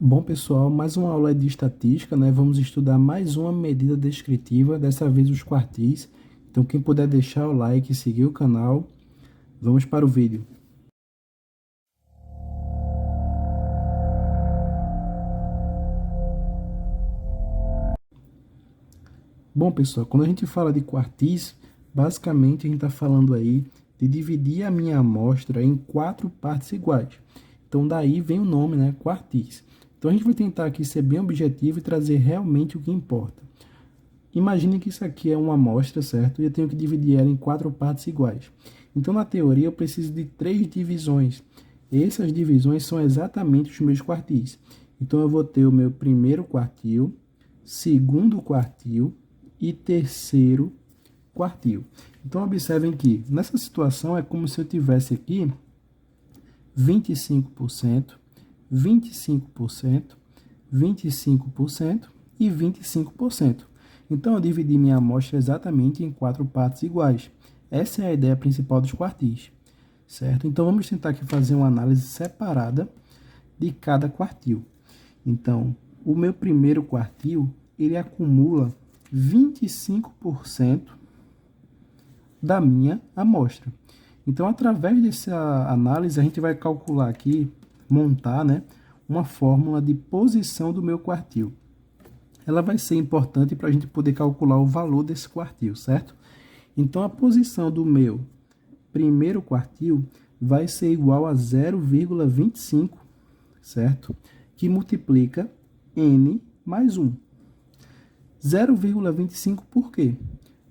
Bom, pessoal, mais uma aula de estatística, né? Vamos estudar mais uma medida descritiva, dessa vez os quartis. Então, quem puder deixar o like e seguir o canal, vamos para o vídeo. Bom, pessoal, quando a gente fala de quartis, basicamente a gente está falando aí de dividir a minha amostra em 4 partes iguais. Então, daí vem o nome, né? Quartis. Então, a gente vai tentar aqui ser bem objetivo e trazer realmente o que importa. Imagine que isso aqui é uma amostra, certo? E eu tenho que dividir ela em 4 partes iguais. Então, na teoria, eu preciso de 3 divisões. Essas divisões são exatamente os meus quartis. Então, eu vou ter o meu primeiro quartil, segundo quartil e terceiro quartil. Então, observem que nessa situação é como se eu tivesse aqui 25%, 25%, 25% e 25%. Então, eu dividi minha amostra exatamente em 4 partes iguais. Essa é a ideia principal dos quartis, certo? Então, vamos tentar aqui fazer uma análise separada de cada quartil. Então, o meu primeiro quartil, ele acumula 25% da minha amostra. Então, através dessa análise, a gente vai calcular aqui, montar, né, uma fórmula de posição do meu quartil. Ela vai ser importante para a gente poder calcular o valor desse quartil, certo? Então, a posição do meu primeiro quartil vai ser igual a 0,25, certo? Que multiplica n mais 1. 0,25 por quê?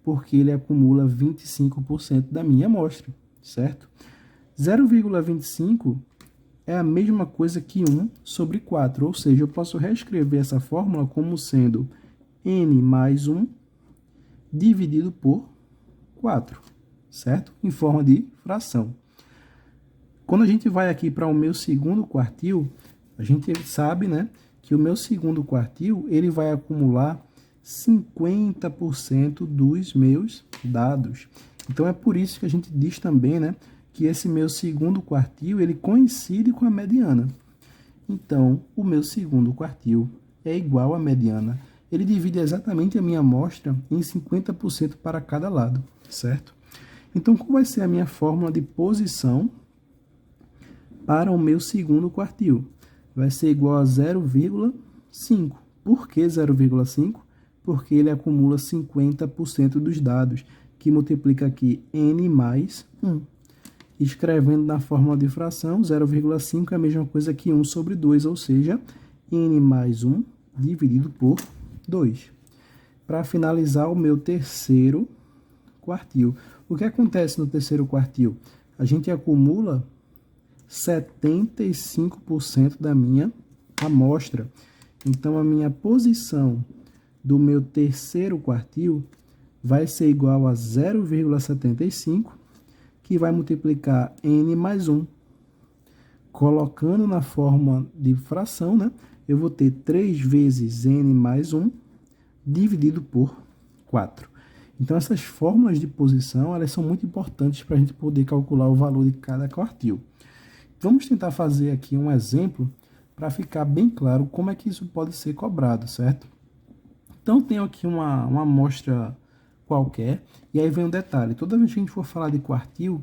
Porque ele acumula 25% da minha amostra, certo? 0,25 é a mesma coisa que 1 sobre 4, ou seja, eu posso reescrever essa fórmula como sendo n mais 1 dividido por 4, certo? Em forma de fração. Quando a gente vai aqui para o meu segundo quartil, a gente sabe, né, que o meu segundo quartil ele vai acumular 50% dos meus dados. Então, é por isso que a gente diz também, né, que esse meu segundo quartil ele coincide com a mediana. Então, o meu segundo quartil é igual à mediana. Ele divide exatamente a minha amostra em 50% para cada lado, certo? Então, qual vai ser a minha fórmula de posição para o meu segundo quartil? Vai ser igual a 0,5. Por que 0,5? Porque ele acumula 50% dos dados, que multiplica aqui n mais 1. Escrevendo na fórmula de fração, 0,5 é a mesma coisa que 1 sobre 2, ou seja, n mais 1 dividido por 2. Para finalizar, o meu terceiro quartil. O que acontece no terceiro quartil? A gente acumula 75% da minha amostra. Então, a minha posição do meu terceiro quartil vai ser igual a 0,75, que vai multiplicar n mais 1. Colocando na forma de fração, né, eu vou ter 3 vezes n mais 1 dividido por 4. Então, essas fórmulas de posição elas são muito importantes para a gente poder calcular o valor de cada quartil. Vamos tentar fazer aqui um exemplo para ficar bem claro como é que isso pode ser cobrado, certo? Então, tenho aqui uma amostra qualquer, e aí vem um detalhe. Toda vez que a gente for falar de quartil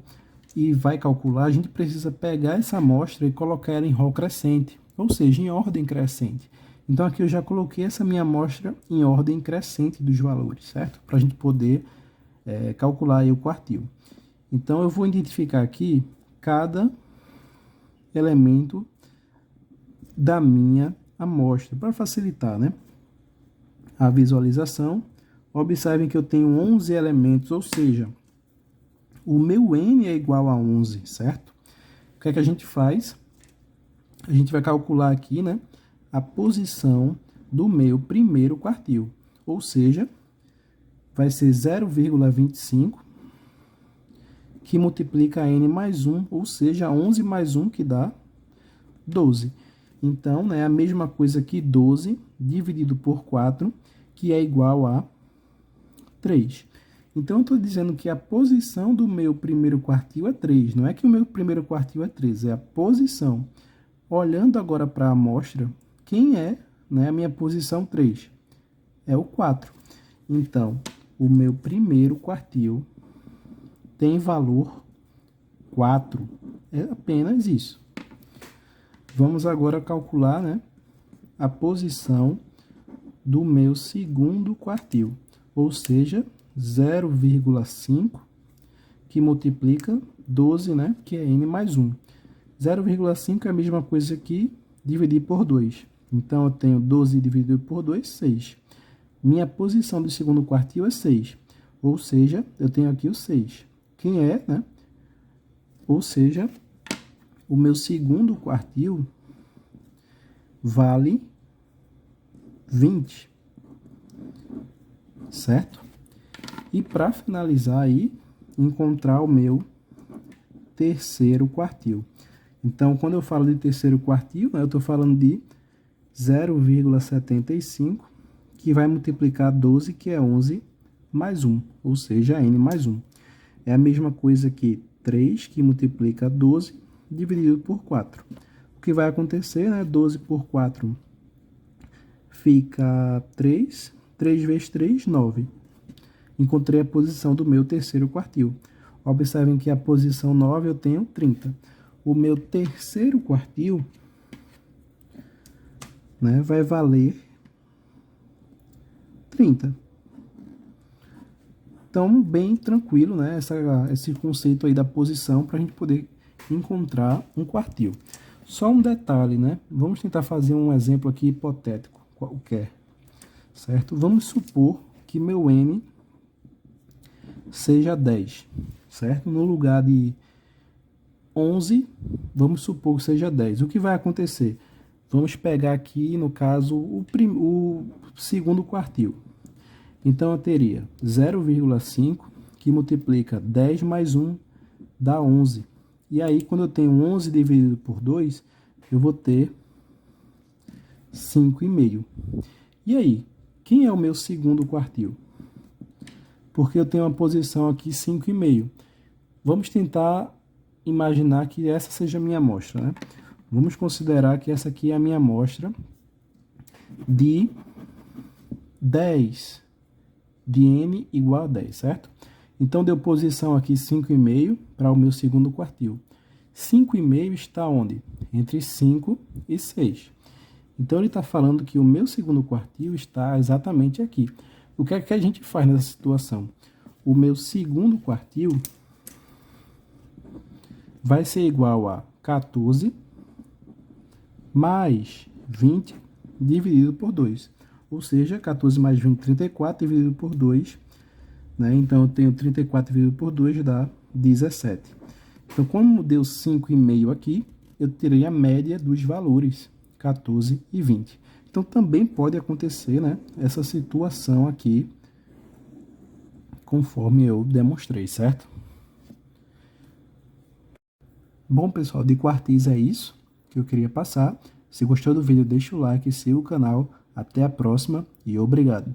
e vai calcular, a gente precisa pegar essa amostra e colocar ela em rol crescente, ou seja, em ordem crescente. Então, aqui eu já coloquei essa minha amostra em ordem crescente dos valores, certo? Para a gente poder calcular aí o quartil. Então, eu vou identificar aqui cada elemento da minha amostra, para facilitar, né, a visualização. Observem que eu tenho 11 elementos, ou seja, o meu n é igual a 11, certo? O que é que a gente faz? A gente vai calcular aqui, né, a posição do meu primeiro quartil, ou seja, vai ser 0,25, que multiplica n mais 1, ou seja, 11 mais 1, que dá 12. Então, né, a mesma coisa que 12 dividido por 4, que é igual a 3. Então, eu estou dizendo que a posição do meu primeiro quartil é 3. Não é que o meu primeiro quartil é 3, é a posição. Olhando agora para a amostra, quem é, né, a minha posição 3? É o 4. Então, o meu primeiro quartil tem valor 4. É apenas isso. Vamos agora calcular, né, a posição do meu segundo quartil, ou seja, 0,5, que multiplica 12, né, que é n mais 1. 0,5 é a mesma coisa que dividir por 2. Então, eu tenho 12 dividido por 2, 6. Minha posição do segundo quartil é 6. Ou seja, eu tenho aqui o 6. Quem é, né? Ou seja, o meu segundo quartil vale 20. Certo? E para finalizar aí, encontrar o meu terceiro quartil. Então, quando eu falo de terceiro quartil, né, eu estou falando de 0,75, que vai multiplicar 12, que é 11, mais 1, ou seja, n mais 1. É a mesma coisa que 3, que multiplica 12, dividido por 4. O que vai acontecer, né? 12 por 4 fica 3. 3 vezes 3, 9. Encontrei a posição do meu terceiro quartil. Observem que a posição 9 eu tenho 30. O meu terceiro quartil, né, vai valer 30. Então, bem tranquilo, né, esse conceito aí da posição para a gente poder encontrar um quartil. Só um detalhe, né? Vamos tentar fazer um exemplo aqui hipotético, qualquer, certo? Vamos supor que meu n seja 10, certo? No lugar de 11, vamos supor que seja 10. O que vai acontecer? Vamos pegar aqui, no caso, o segundo quartil. Então, eu teria 0,5, que multiplica 10 mais 1, dá 11. E aí, quando eu tenho 11 dividido por 2, eu vou ter 5,5. E aí, quem é o meu segundo quartil? Porque eu tenho uma posição aqui 5,5. Vamos tentar imaginar que essa seja a minha amostra, né? Vamos considerar que essa aqui é a minha amostra de 10, de n igual a 10, certo? Então, deu posição aqui 5,5 para o meu segundo quartil. 5,5 está onde? Entre 5 e 6. Então, ele está falando que o meu segundo quartil está exatamente aqui. O que é que a gente faz nessa situação? O meu segundo quartil vai ser igual a 14 mais 20 dividido por 2. Ou seja, 14 mais 20, 34, dividido por 2. Né? Então, eu tenho 34 dividido por 2, dá 17. Então, como deu 5,5 aqui, eu terei a média dos valores, 14 e 20. Então, também pode acontecer, né, essa situação aqui, conforme eu demonstrei, certo? Bom, pessoal, de quartis é isso que eu queria passar. Se gostou do vídeo, deixa o like, siga o canal. Até a próxima e obrigado!